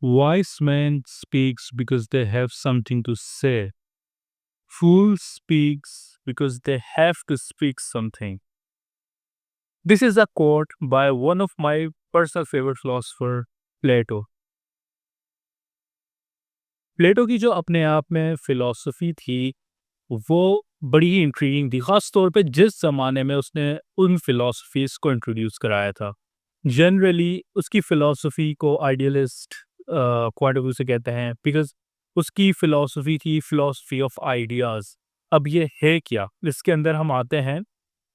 Wise men speaks because they have something to say. Fool speaks because they have to speak something. This is a quote by one of my personal favorite philosopher, Plato. प्लेटो की जो अपने आप में philosophy थी, वो बड़ी ही intriguing थी, ख़ास तौर पे जिस ज़माने में उसने उन फ़िलॉसफ़ीज़ को इंट्रोड्यूस कराया था। जनरली उसकी फ़िलॉसफ़ी को आइडियलिस्ट पॉइंट ऑफ व्यू से कहते हैं बिकॉज़ उसकी फ़िलॉसफ़ी थी फ़िलॉसफ़ी ऑफ आइडियाज़। अब ये है क्या? इसके अंदर हम आते हैं।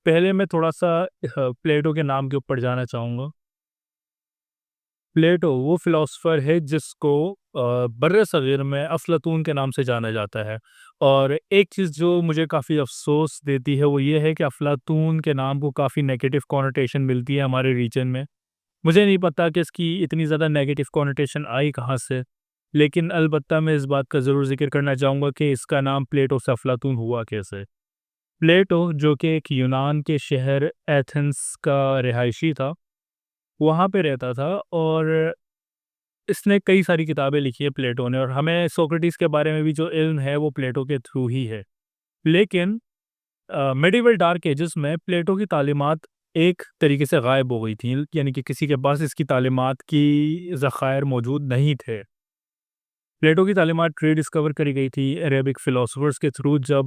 पहले मैं थोड़ा-सा प्लेटो के नाम के ऊपर जाना चाहूँगा। प्लेटो वो फिलोसोफर है जिसको बर्र-ए-सग़ीर में अफ़लातून के नाम से जाना जाता है। और एक चीज़ जो मुझे काफ़ी अफ़सोस देती है वो ये है कि अफ़लातून के नाम को काफ़ी नेगेटिव कॉनोटेशन मिलती है हमारे रीजन में। मुझे नहीं पता कि इसकी इतनी ज़्यादा नेगेटिव कॉनोटेशन आई कहाँ से, लेकिन अलबत्ता मैं इस बात का ज़रूर ज़िक्र करना चाहूँगा कि इसका नाम प्लेटो से अफ़लातून हुआ कैसे? प्लेटो जो कि एक यूनान के शहर एथेंस का रिहायशी था, वहाँ पे रहता था और इसने कई सारी किताबें लिखी है प्लेटो ने और हमें सोक्रेटिस के बारे में भी जो इल्म है वो प्लेटो के थ्रू ही है। लेकिन मिडिवल डार्क एजेस में प्लेटो की तालीमात एक तरीके से गायब हो गई थी, यानी कि किसी के पास इसकी तालीमात की ज़खायर मौजूद नहीं थे। प्लेटो की तालीमात रीडिस्कवर करी गई थी अरेबिक फ़िलासफ़र्स के थ्रू जब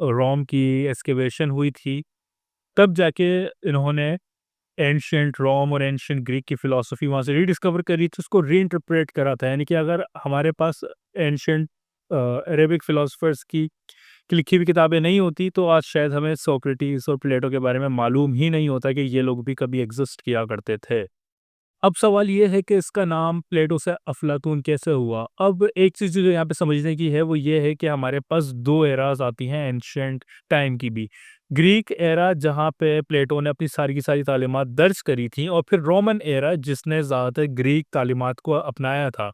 रोम की एक्सकवेशन हुई थी, तब जाके इन्होंने एंशिएंट रोम और एंशिएंट ग्रीक की फ़िलॉसफ़ी वहाँ से रीडिस्कवर करी थी, उसको रीइंटरप्रेट करा था। यानी कि अगर हमारे पास एंशिएंट अरेबिक फ़िलॉसफ़र्स की लिखी हुई किताबें नहीं होती, तो आज शायद हमें सोक्रेटिस और प्लेटो के बारे में मालूम ही नहीं होता कि ये लोग भी कभी एग्ज़िस्ट किया करते थे। अब सवाल ये है कि इसका नाम प्लेटो से अफ़लातून कैसे हुआ? अब एक चीज़ जो यहाँ पे समझने की है वो ये है कि हमारे पास 2 एराज़ आती हैं एंशिएंट टाइम की भी। ग्रीक एरा जहाँ पे प्लेटो ने अपनी सारी की सारी तालीमात दर्ज करी थी और फिर रोमन एरा जिसने ज़्यादातर ग्रीक तालीमात को अपनाया था।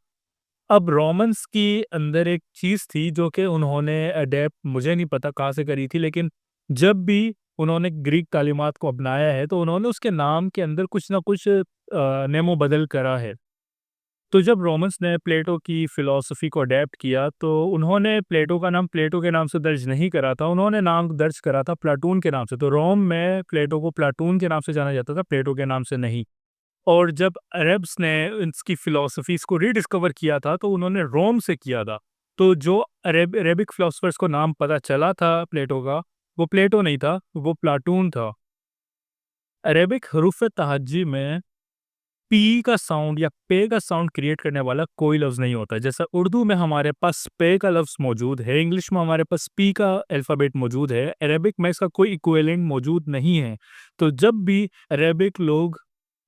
अब रोमन्स की अंदर एक चीज़ थी जो कि उन्होंने अडैप्ट मुझे नहीं पता कहाँ से करी थी, लेकिन जब भी उन्होंने ग्रीक तालीमात को अपनाया है तो उन्होंने उसके नाम के अंदर कुछ ना कुछ नेमो बदल करा है। तो जब रोमन्स ने प्लेटो की फ़िलॉसफ़ी को अडैप्ट किया तो उन्होंने प्लेटो का नाम प्लेटो के नाम से दर्ज नहीं करा था, उन्होंने नाम दर्ज करा था प्लाटून के नाम से। तो रोम में प्लेटो को प्लाटून के नाम से जाना जाता था, प्लेटो के नाम से नहीं। और जब अरब्स ने इसकी फ़िलॉसफ़ीज़ को रीडिस्कवर किया था, तो उन्होंने रोम से किया था। तो जो अरेबिक फ़िलॉसफ़र्स को नाम पता चला था प्लेटो का, वो प्लेटो नहीं था, वो प्लाटून था। अरेबिक हरूफ-ए-तहज्जी में पी का साउंड या पे का साउंड क्रिएट करने वाला कोई लफ्ज़ नहीं होता। जैसा उर्दू में हमारे पास पे का लफ्ज़ मौजूद है, इंग्लिश में हमारे पास पी का अल्फ़ाबेट मौजूद है, अरेबिक में इसका कोई इक्विवेलेंट मौजूद नहीं है। तो जब भी अरेबिक लोग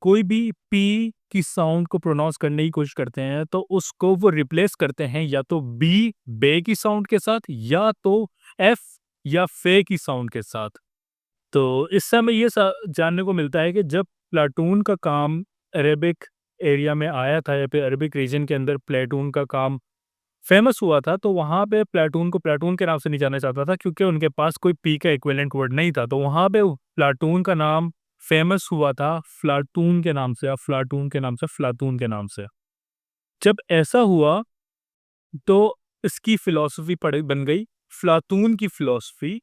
कोई भी पी की साउंड को प्रोनाउंस करने की कोशिश करते हैं, तो उसको वो रिप्लेस करते हैं या तो बी, बे की साउंड के साथ या तो एफ या फे की साउंड के साथ। तो इससे हमें ये जानने को मिलता है कि जब प्लाटून का काम अरेबिक एरिया में आया था या फिर अरबिक रीजन के अंदर प्लेटून का काम फेमस हुआ था, तो वहाँ पे प्लाटून को प्लाटून के नाम से नहीं जाना जाता था क्योंकि उनके पास कोई पी का इक्विवेलेंट वर्ड नहीं था। तो वहाँ पे प्लाटून का नाम फेमस हुआ था फ्लाटून के नाम से, अफ़लाटून के नाम से, फ़्लातून के नाम से। जब ऐसा हुआ तो इसकी फ़िलॉसफ़ी पड़ बन गई फ़्लातून की फ़िलॉसफ़ी।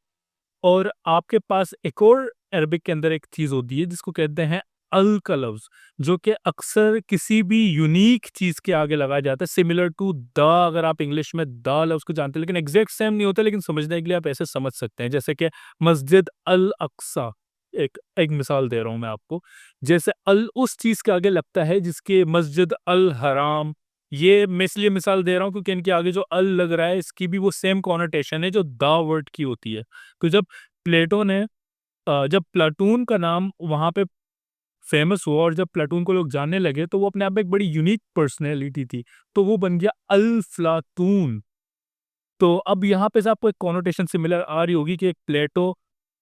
और आपके पास एक और अरबिक के अंदर एक चीज़ होती है जिसको कहते हैं अल का लफ्ज़, जो कि अक्सर किसी भी यूनिक चीज़ के आगे लगाया जाता है सिमिलर टू द। अगर आप इंग्लिश में द लफ्ज़ को जानते हैं लेकिन एग्ज़ैक्ट सेम नहीं होता, लेकिन समझने के लिए आप ऐसे समझ सकते हैं। जैसे कि मस्जिद अल अक्सा, एक एक मिसाल दे रहा हूँ मैं आपको। जैसे अल उस चीज़ के आगे लगता है जिसके मस्जिद अल हराम, ये मैं इसलिए मिसाल दे रहा हूँ क्योंकि इनके आगे जो अल लग रहा है इसकी भी वो सेम कॉनोटेशन है जो द वर्ड की होती है। तो जब प्लेटो ने जब प्लाटून का नाम वहाँ पे फेमस हुआ और जब प्लाटून को लोग जानने लगे तो वो अपने आप में एक बड़ी यूनिक पर्सनैलिटी थी, तो वो बन गया अल-फ़्लातून। तो अब यहाँ पे से आपको एक कॉनोटेशन सिमिलर आ रही होगी कि एक प्लेटो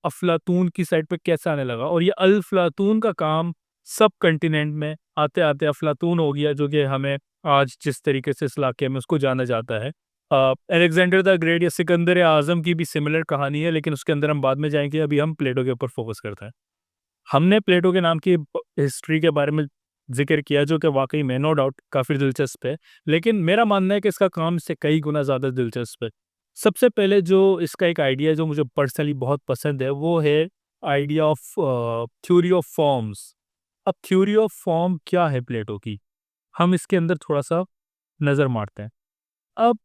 अफ़लातून की साइड पे कैसे आने लगा और ये अल-फ़लातून का काम सब कॉन्टिनेंट में आते-आते अफ़लातून हो गया जो कि हमें आज जिस तरीके से इस इलाके में उसको जाना जाता है। अलेक्जेंडर द ग्रेट या सिकंदर आज़म की भी सिमिलर कहानी है, लेकिन उसके अंदर हम बाद में जाएँगे, अभी हम प्लेटो के ऊपर फ़ोकस करते हैं। हमने प्लेटो के नाम की हिस्ट्री के बारे में ज़िक्र किया जो कि वाक़ई में नो डाउट काफ़ी दिलचस्प है। लेकिन मेरा मानना है कि इसका काम इससे कई गुना ज़्यादा दिलचस्प है। सबसे पहले जो इसका एक आइडिया है जो मुझे पर्सनली बहुत पसंद है वो है idea of theory of forms. अब थ्योरी ऑफ फॉर्म क्या है प्लेटो की? हम इसके अंदर थोड़ा-सा नज़र मारते हैं। अब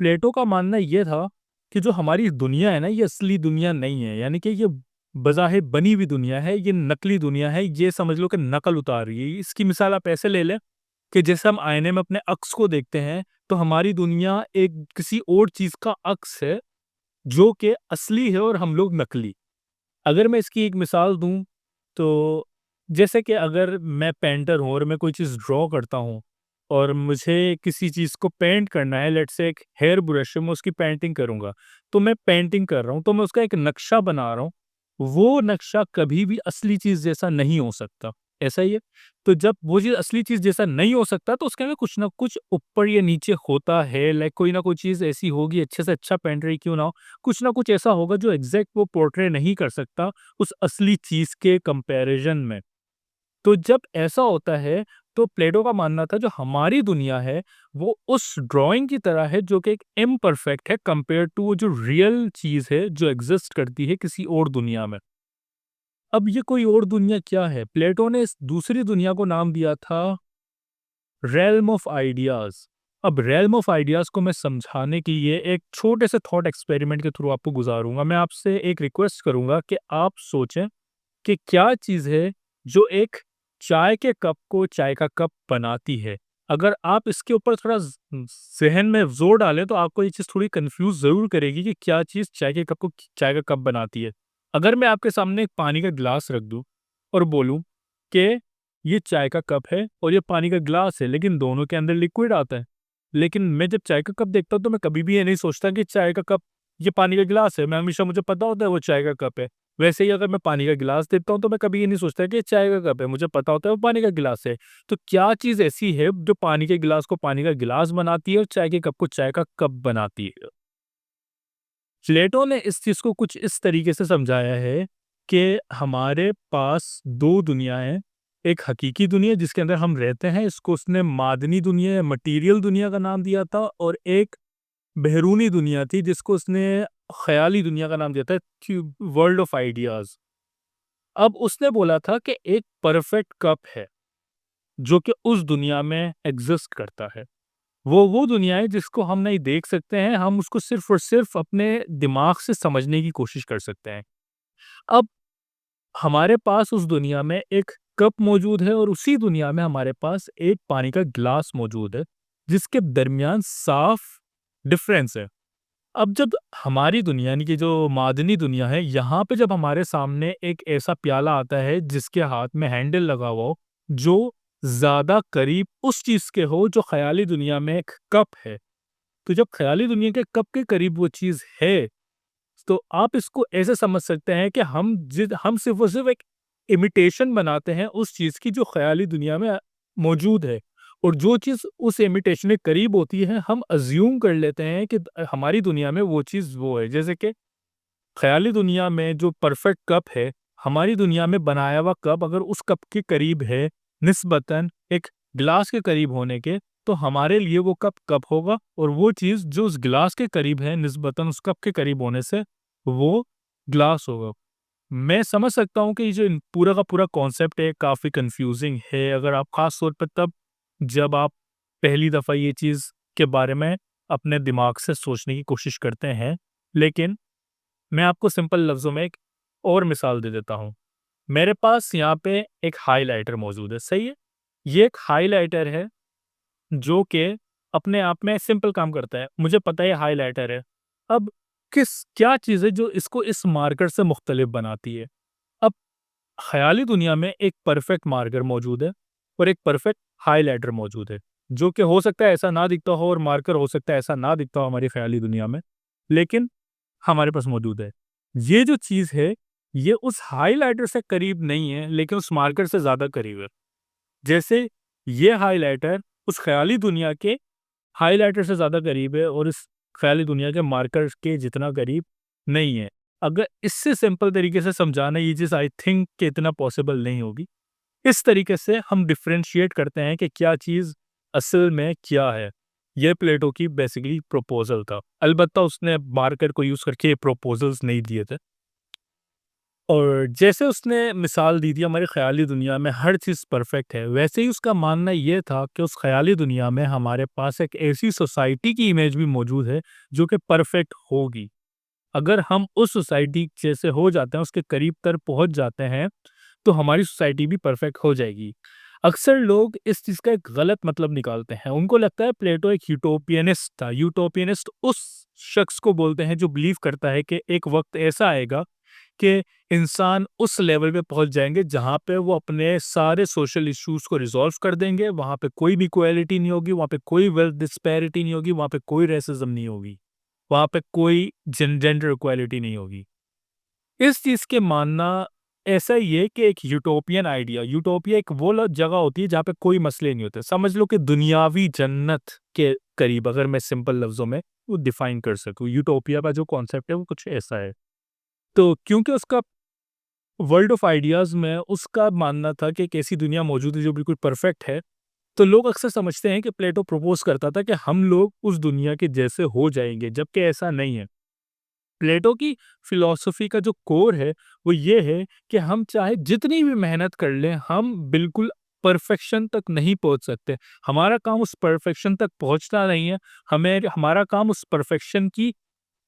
प्लेटो का मानना ये था कि जो हमारी दुनिया है ना, ये असली दुनिया नहीं है। यानी कि ये बज़ाहिर बनी हुई दुनिया है, ये नकली दुनिया है, ये समझ लो कि नकल उतार रही है। इसकी मिसाल आप ऐसे ले लें कि जैसे हम आईने में अपने अक्स को देखते हैं, तो हमारी दुनिया एक किसी और चीज़ का अक्स है, जो कि असली है और हम लोग नकली। अगर मैं इसकी एक मिसाल दूँ, तो जैसे कि अगर मैं पेंटर हूँ और मैं कोई चीज़ ड्रॉ करता हूँ और मुझे किसी चीज़ को पेंट करना है, लेट्स से एक हेयर ब्रश है, मैं उसकी पेंटिंग करूँगा। तो मैं पेंटिंग कर रहा हूँ, तो मैं उसका एक नक्शा बना रहा हूँ। वो नक्शा कभी भी असली चीज़ जैसा नहीं हो सकता, ऐसा ही है? तो जब वो चीज़ असली चीज़ जैसा नहीं हो सकता, तो उसके अंदर कुछ ना कुछ ऊपर या नीचे होता है, लाइक कोई ना कोई चीज़ ऐसी होगी, अच्छे से अच्छा पेंटर ही क्यों ना हो, कुछ ना कुछ ऐसा होगा जो एग्ज़ैक्ट वो पोर्ट्रे नहीं कर सकता उस असली चीज़ के कंपैरिज़न में। तो जब ऐसा होता है, तो प्लेटो का मानना था जो हमारी दुनिया है, वो उस ड्राइंग की तरह है जो कि एक इम्परफेक्ट है कंपेयर टू वो जो रियल चीज़ है जो एग्ज़िस्ट करती है किसी और दुनिया में। अब ये कोई और दुनिया क्या है? प्लेटो ने इस दूसरी दुनिया को नाम दिया था रेल्म ऑफ आइडियाज़। अब रेल्म ऑफ आइडियाज़ को मैं समझाने के लिए एक छोटे से थॉट एक्सपेरिमेंट के थ्रू आपको गुज़ारूँगा। मैं आपसे एक रिक्वेस्ट करूँगा कि आप सोचें कि क्या चीज़ है जो एक चाय के कप को चाय का कप बनाती है? अगर आप इसके ऊपर थोड़ा ज़हन में ज़ोर डालें तो आपको ये चीज़ थोड़ी कन्फ्यूज़ ज़रूर करेगी कि क्या चीज़ चाय के कप को चाय का कप बनाती है। अगर मैं आपके सामने एक पानी का गिलास रख दूँ और बोलूँ कि ये चाय का कप है और ये पानी का गिलास है, लेकिन दोनों के अंदर लिक्विड आता है। लेकिन मैं जब चाय का कप देखता हूँ तो मैं कभी भी ये नहीं सोचता कि चाय का कप ये पानी का गिलास है। मैं हमेशा मुझे पता होता है वो चाय का कप है। वैसे ही अगर मैं पानी का गिलास देखता हूँ तो मैं कभी ये नहीं सोचता कि ये चाय का कप है, मुझे पता होता है वो पानी का गिलास है। तो क्या चीज़ ऐसी है जो पानी के गिलास को पानी का गिलास बनाती है और चाय के कप को चाय का कप बनाती है? प्लेटो ने इस चीज़ को कुछ इस तरीके से समझाया है कि हमारे पास 2 दुनियाएँ हैं। एक हकीकी दुनिया जिसके अंदर हम रहते हैं, इसको उसने मादनी दुनिया या मटीरियल दुनिया का नाम दिया था, और एक बहरूनी दुनिया थी जिसको उसने ख़याली दुनिया का नाम दिया था, क्यू वर्ल्ड ऑफ आइडियाज़। अब उसने बोला था कि एक परफेक्ट कप है, जो कि उस दुनिया में एग्ज़िस्ट करता है। वो दुनिया है जिसको हम नहीं देख सकते हैं, हम उसको सिर्फ़ और सिर्फ़ अपने दिमाग से समझने की कोशिश कर सकते हैं। अब हमारे पास उस दुनिया में एक कप मौजूद है और उसी दुनिया में हमारे पास एक पानी का ग्लास मौजूद है, जिसके दरमियान साफ डिफ़रेंस है। अब जब हमारी दुनिया यानी कि जो मादनी दुनिया है, यहाँ पे जब हमारे सामने एक ऐसा प्याला आता है जिसके हाथ में हैंडल लगा हुआ हो, जो ज़्यादा करीब उस चीज़ के हो जो ख़याली दुनिया में एक कप है। तो जब ख़याली दुनिया के कप के करीब वो चीज़ है, तो आप इसको ऐसे समझ सकते हैं कि हम सिर्फ़ और सिर्फ़ एक इमिटेशन बनाते हैं उस चीज़ की जो ख़याली दुनिया में मौजूद है। और जो चीज़ उस इमिटेशन के करीब होती है, हम अज़्यूम कर लेते हैं कि हमारी दुनिया में वो चीज़ वो है। जैसे कि ख़याली दुनिया में जो परफ़ेक्ट कप है, हमारी दुनिया में बनाया हुआ कप अगर उस कप के करीब है, निस्बतन एक ग्लास के करीब होने के, तो हमारे लिए वो कप कप होगा, और वो चीज़ जो उस ग्लास के करीब है, निस्बतन उस कप के करीब होने से, वो ग्लास होगा। मैं समझ सकता हूँ कि ये जो पूरा का पूरा कॉन्सेप्ट है, काफ़ी कन्फ्यूज़िंग है, अगर आप ख़ास तौर पे तब जब आप पहली दफ़ा ये चीज़ के बारे में अपने दिमाग से सोचने की कोशिश करते हैं। लेकिन मैं आपको सिंपल लफ्ज़ों में एक और मिसाल दे देता हूँ। मेरे पास यहाँ पे एक हाइलाइटर मौजूद है, सही है? ये एक हाइलाइटर है जो कि अपने आप में सिंपल काम करता है। मुझे पता है ये हाइलाइटर है। अब क्या चीज़ है जो इसको इस मार्कर से मुख्तलिफ बनाती है? अब ख़याली दुनिया में एक परफेक्ट मार्कर मौजूद है और एक परफेक्ट हाइलाइटर मौजूद है, जो कि हो सकता है ऐसा ना दिखता हो, और मार्कर हो सकता है ऐसा ना दिखता हो हमारी ख़याली दुनिया में, लेकिन हमारे पास मौजूद है। ये जो चीज़ है, ये उस हाइलाइटर से करीब नहीं है, लेकिन उस मार्कर से ज़्यादा करीब है। जैसे ये हाइलाइटर उस ख़याली दुनिया के हाइलाइटर से ज़्यादा करीब है और इस ख़याली दुनिया के मार्कर के जितना करीब नहीं है। अगर इससे सिंपल तरीके से समझाना ये चीज़ आई थिंक कि इतना पॉसिबल नहीं होगी। इस तरीके से हम डिफरेंशिएट करते हैं कि क्या चीज़ असल में क्या है। ये प्लेटो की बेसिकली प्रपोज़ल था। अलबत्ता उसने मार्कर को यूज़ करके प्रपोज़ल्स नहीं दिए थे। और जैसे उसने मिसाल दी थी हमारी ख़याली दुनिया में हर चीज़ परफ़ेक्ट है, वैसे ही उसका मानना ये था कि उस ख़याली दुनिया में हमारे पास एक ऐसी सोसाइटी की इमेज भी मौजूद है, जो कि परफ़ेक्ट होगी। अगर हम उस सोसाइटी जैसे हो जाते हैं, उसके करीब तर पहुँच जाते हैं, तो हमारी सोसाइटी भी परफ़ेक्ट हो जाएगी। अक्सर लोग इस चीज़ का एक गलत मतलब निकालते हैं। उनको लगता है प्लेटो एक यूटोपियनिस्ट था। यूटोपियनिस्ट उस शख्स को बोलते हैं जो बिलीव करता है कि एक वक़्त ऐसा आएगा कि इंसान उस लेवल पे पहुँच जाएँगे जहाँ पे वो अपने सारे सोशल इश्यूज़ को रिज़ॉल्व कर देंगे, वहाँ पे कोई भी इक्वालिटी नहीं होगी, वहाँ पे कोई वेल्थ डिस्पैरिटी नहीं होगी, वहाँ पे कोई रेसिज़्म नहीं होगी, वहाँ पे कोई जेंडर इक्वालिटी नहीं होगी। इस चीज़ के मानना ऐसा ही है कि एक यूटोपियन आइडिया यूटोपिया एक वो जगह होती है जहाँ पे कोई मसले नहीं होते। समझ लो कि दुनियावी जन्नत के करीब, अगर मैं सिंपल लफ्ज़ों में वो डिफ़ाइन कर सकूँ। यूटोपिया का जो कॉन्सेप्ट है वो कुछ ऐसा है। तो क्योंकि उसका वर्ल्ड ऑफ आइडियाज़ में उसका मानना था कि एक ऐसी दुनिया मौजूद है जो बिल्कुल परफेक्ट है, तो लोग अक्सर समझते हैं कि प्लेटो प्रपोज़ करता था कि हम लोग उस दुनिया के जैसे हो जाएँगे, जबकि ऐसा नहीं है। प्लेटो की फ़िलॉसफ़ी का जो कोर है, वो ये है कि हम चाहे जितनी भी मेहनत कर लें, हम बिल्कुल परफ़ेक्शन तक नहीं पहुँच सकते। हमारा काम उस परफ़ेक्शन तक पहुँचना नहीं है, हमें हमारा काम उस परफ़ेक्शन की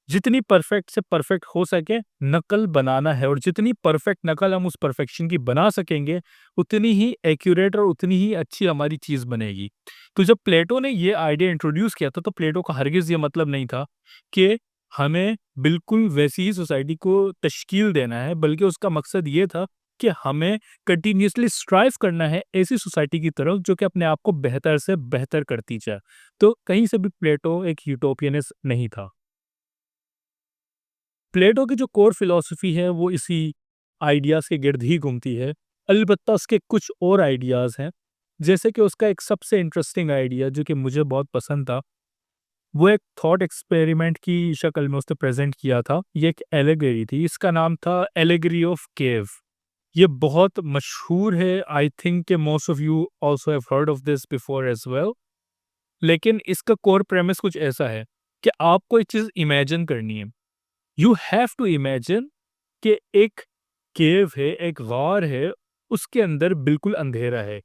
जितनी परफेक्ट से परफेक्ट हो सके नकल बनाना है, और जितनी परफेक्ट नकल हम उस परफेक्शन की बना सकेंगे, उतनी ही एक्यूरेट और उतनी ही अच्छी हमारी चीज़ बनेगी। तो जब प्लेटो ने ये आइडिया इंट्रोड्यूस किया था, तो प्लेटो का हरगिज़ ये मतलब नहीं था कि हमें बिल्कुल वैसी ही सोसाइटी को तश्कील देना है, बल्कि उसका मकसद ये था कि हमें कंटिन्यूअसली स्ट्राइव करना है ऐसी सोसाइटी की तरफ जो कि अपने आप को बेहतर से बेहतर करती जाए। तो कहीं से भी प्लेटो एक यूटोपियनिस्ट नहीं था। प्लेटो की जो कोर फिलॉसफी है वो इसी आइडियाज़ के गिर्द ही घूमती है। अलबत्ता उसके कुछ और आइडियाज़ हैं, जैसे कि उसका एक सबसे इंटरेस्टिंग आइडिया जो कि मुझे बहुत पसंद था, वो एक थॉट एक्सपेरिमेंट की शक्ल में उसने प्रेज़ेंट किया था। ये एक एलेगरी थी, इसका नाम था एलेगरी ऑफ केव। ये बहुत मशहूर है, आई थिंक कि most of you also have heard of this before as well. लेकिन इसका कोर प्रेमिस कुछ ऐसा है कि आपको एक चीज़ इमेजिन करनी है। यू हैव टू इमेजिन कि एक केव है, एक गार है, उसके अंदर बिल्कुल अंधेरा है।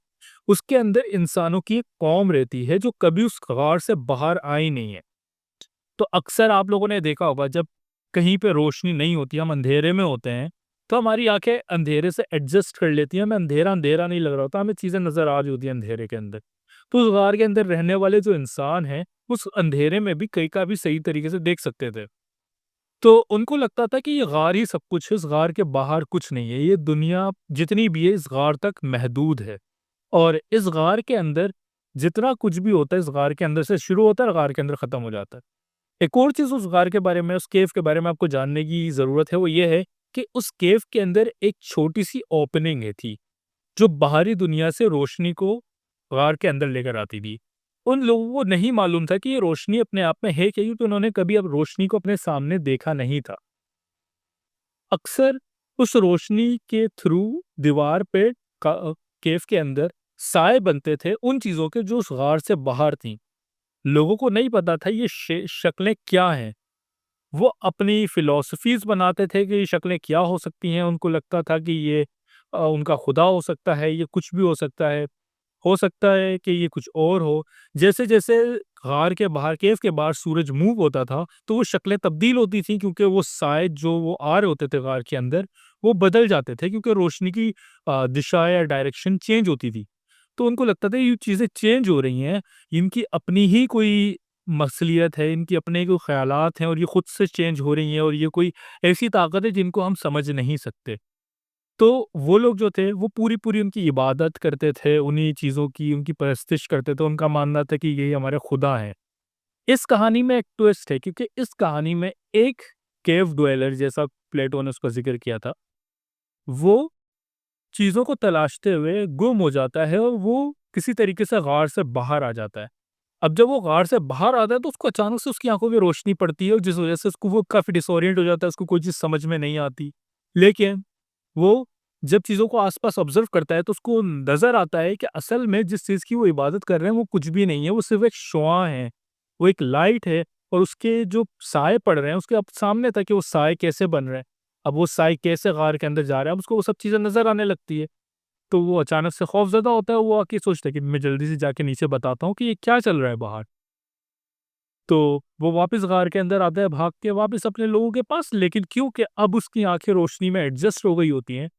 उसके अंदर इंसानों की एक कौम रहती है जो कभी उस गार से बाहर आई नहीं है। तो अक्सर आप लोगों ने देखा होगा जब कहीं पे रोशनी नहीं होती, हम अंधेरे में होते हैं, तो हमारी आँखें अंधेरे से एडजस्ट कर लेती हैं, हमें अंधेरा-अंधेरा नहीं लग रहा होता, हमें चीज़ें नज़र आ रही होती हैं अंधेरे के अंदर। तो उस गार के अंदर रहने वाले जो इंसान हैं, उस अंधेरे में भी कहीं का भी सही तरीके से देख सकते थे। तो उनको लगता था कि ये गार ही सब कुछ है, इस गार के बाहर कुछ नहीं है। ये दुनिया जितनी भी है इस गार तक महदूद है, और इस गार के अंदर जितना कुछ भी होता है इस गार के अंदर से शुरू होता है और गार के अंदर ख़त्म हो जाता है। एक और चीज़ उस गार के बारे में, उस केव के बारे में आपको जानने की ज़रूरत है, वो ये है कि उस केव के अंदर एक छोटी-सी ओपनिंग है थी, जो बाहरी दुनिया से रोशनी को गार के अंदर लेकर आती थी। उन लोगों को नहीं मालूम था कि ये रोशनी अपने आप में है क्या, क्योंकि उन्होंने कभी अब रोशनी को अपने सामने देखा नहीं था। अक्सर उस रोशनी के थ्रू दीवार पे केव के अंदर साए बनते थे उन चीज़ों के जो उस गार से बाहर थीं। लोगों को नहीं पता था ये शक्लें क्या हैं। वो अपनी फ़िलॉसफ़ीज़ बनाते थे कि ये शक्लें क्या हो सकती हैं, उनको लगता था कि ये उनका खुदा हो सकता है, ये कुछ भी हो सकता है कि ये कुछ और हो। जैसे-जैसे गार के बाहर, केव के बाहर सूरज मूव होता था, तो वो शक्लें तब्दील होती थीं, क्योंकि वो साए जो वो आ रहे होते थे गार के अंदर, वो बदल जाते थे क्योंकि रोशनी की दिशा या डायरेक्शन चेंज होती थी। तो उनको लगता था ये चीज़ें चेंज हो रही हैं, इनकी अपनी ही कोई मसलियत है, इनके अपने कोई ख़यालात हैं और ये खुद से चेंज हो रही हैं, और ये कोई ऐसी ताकत है जिनको हम समझ नहीं सकते। तो वो लोग जो थे वो पूरी-पूरी उनकी इबादत करते थे, उन्हीं चीज़ों की उनकी परस्तिश करते थे, उनका मानना था कि यही हमारे खुदा हैं। इस कहानी में एक ट्विस्ट है, क्योंकि इस कहानी में एक केव ड्वेलर, जैसा प्लेटो ने उसका ज़िक्र किया था, वो चीज़ों को तलाशते हुए गुम हो जाता है और वो किसी तरीके से गार से बाहर आ जाता है। अब जब वो गार से बाहर आता है तो उसको अचानक से उसकी आँखों में रोशनी पड़ती है, और जिस वज़ह से उसको वो काफ़ी डिसोरिएंट हो जाता है, उसको कोई चीज़ समझ में नहीं आती। लेकिन वो जब चीज़ों को आस-पास ऑब्ज़र्व करता है तो उसको नज़र आता है कि असल में जिस चीज़ की वो इबादत कर रहे हैं वो कुछ भी नहीं है, वो सिर्फ़ एक शुआ है, वो एक लाइट है और उसके जो साए पड़ रहे हैं उसके अब सामने था कि वो साए कैसे बन रहे हैं। अब वो साए कैसे गार के अंदर जा रहा है, अब उसको वो सब चीज़ें नज़र आने लगती है। तो वो अचानक से खौफ़ज़दा होता है, वो आके सोचता है कि मैं जल्दी से जाके नीचे बताता हूँ कि ये क्या चल रहा है बाहर। तो वो वापस गार के अंदर आता है भाग के वापस अपने लोगों के पास, लेकिन क्योंकि अब उसकी आँखें रोशनी में एडजस्ट हो गई होती हैं,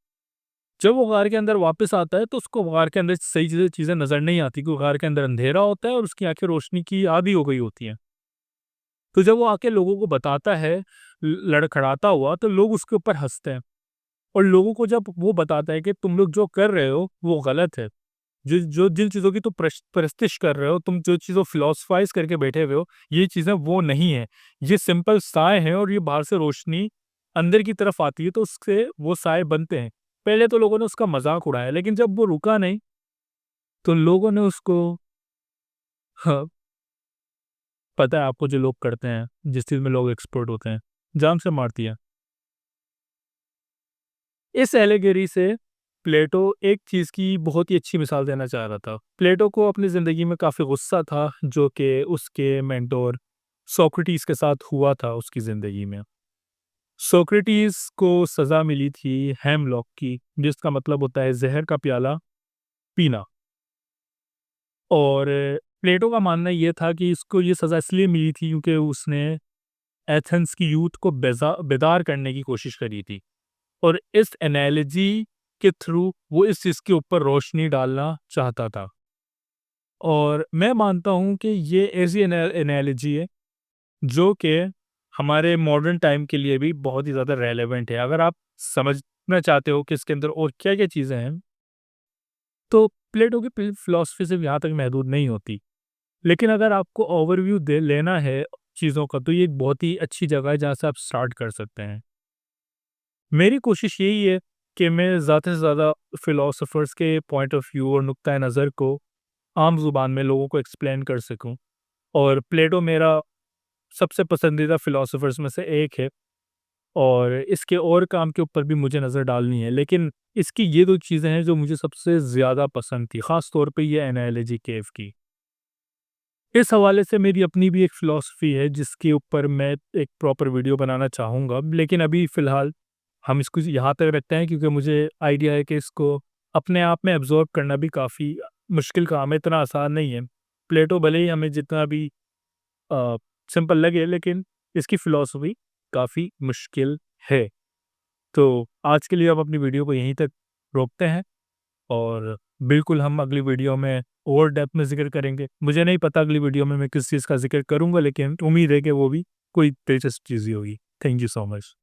जब वो गार के अंदर वापस आता है तो उसको गार के अंदर सही चीज़ें चीज़ें नज़र नहीं आती क्योंकि गार के अंदर अंधेरा होता है और उसकी आँखें रोशनी की आदी हो गई होती हैं। तो जब वो आके लोगों को बताता है लड़खड़ाता हुआ तो लोग उसके ऊपर हँसते हैं और लोगों को जब वो बताता है कि तुम लोग जो कर रहे हो वो गलत है। जो जो जिन चीज़ों की तुम परस्तिश कर रहे हो, तुम जो चीज़ों फिलॉसफाइज़ करके बैठे हुए हो, ये चीज़ें वो नहीं है। ये सिंपल साए हैं और ये बाहर से रोशनी अंदर की तरफ आती है तो उससे वो साए बनते हैं। पहले तो लोगों ने उसका मज़ाक उड़ाया लेकिन जब वो रुका नहीं, तो लोगों ने उसको हाँ, पता है आपको जो लोग करते हैं, जिस चीज़ में लोग एक्सपर्ट होते हैं, जान से मार दिया। इस एलिगेरी से प्लेटो एक चीज़ की बहुत ही अच्छी मिसाल देना चाह रहा था। प्लेटो को अपनी ज़िंदगी में काफ़ी गुस्सा था जो कि उसके मेंटर सोक्रेटिस के साथ हुआ था उसकी ज़िंदगी में। सोक्रेटिस को सज़ा मिली थी हेमलॉक की, जिसका मतलब होता है ज़हर का प्याला पीना। और प्लेटो का मानना ये था कि इसको ये सज़ा इसलिए मिली थी क्योंकि उसने एथेंस की यूथ को बेदार करने की कोशिश करी थी। और इस एनालॉजी के थ्रू वो इस चीज़ के ऊपर रोशनी डालना चाहता था। और मैं मानता हूँ कि ये ऐसी एनालॉजी है जो कि हमारे मॉडर्न टाइम के लिए भी बहुत ही ज़्यादा रेलेवेंट है। अगर आप समझना चाहते हो कि इसके अंदर और क्या-क्या चीज़ें हैं, तो प्लेटो की फ़िलॉसफ़ी सिर्फ़ यहाँ तक महदूद नहीं होती। लेकिन अगर आपको ओवरव्यू दे लेना है चीज़ों का, तो ये एक बहुत ही अच्छी जगह है जहाँ से आप स्टार्ट कर सकते हैं। मेरी कोशिश यही है कि मैं ज़्यादा से ज़्यादा फ़िलॉसफ़र्स के पॉइंट ऑफ व्यू और नुक्ता नज़र को आम ज़ुबान में लोगों को एक्सप्लेन कर सकूँ। और प्लेटो मेरा सबसे पसंदीदा फ़िलॉसफ़र्स में से एक है और इसके और काम के ऊपर भी मुझे नज़र डालनी है। लेकिन इसकी ये 2 चीज़ें हैं जो मुझे सबसे ज़्यादा पसंद थी, ख़ास तौर पे ये एनालॉजी केव की। इस हवाले से मेरी अपनी भी एक फ़िलॉसफ़ी है जिसके ऊपर मैं एक प्रॉपर वीडियो बनाना चाहूँगा। लेकिन अभी फ़िलहाल हम इसको यहाँ तक रखते हैं क्योंकि मुझे आइडिया है कि इसको अपने आप में एब्ज़ॉर्ब करना भी काफ़ी मुश्किल काम है, इतना आसान नहीं है। प्लेटो भले ही हमें जितना भी अ, सिंपल लगे लेकिन इसकी फ़िलॉसफ़ी काफ़ी मुश्किल है। तो आज के लिए हम अपनी वीडियो को यहीं तक रोकते हैं और बिल्कुल हम अगली वीडियो में और डेप्थ में ज़िक्र करेंगे। मुझे नहीं पता अगली वीडियो में मैं किस चीज़ का ज़िक्र करूँगा लेकिन उम्मीद है कि वो भी कोई दिलचस्प चीज़ ही होगी। Thank you so much.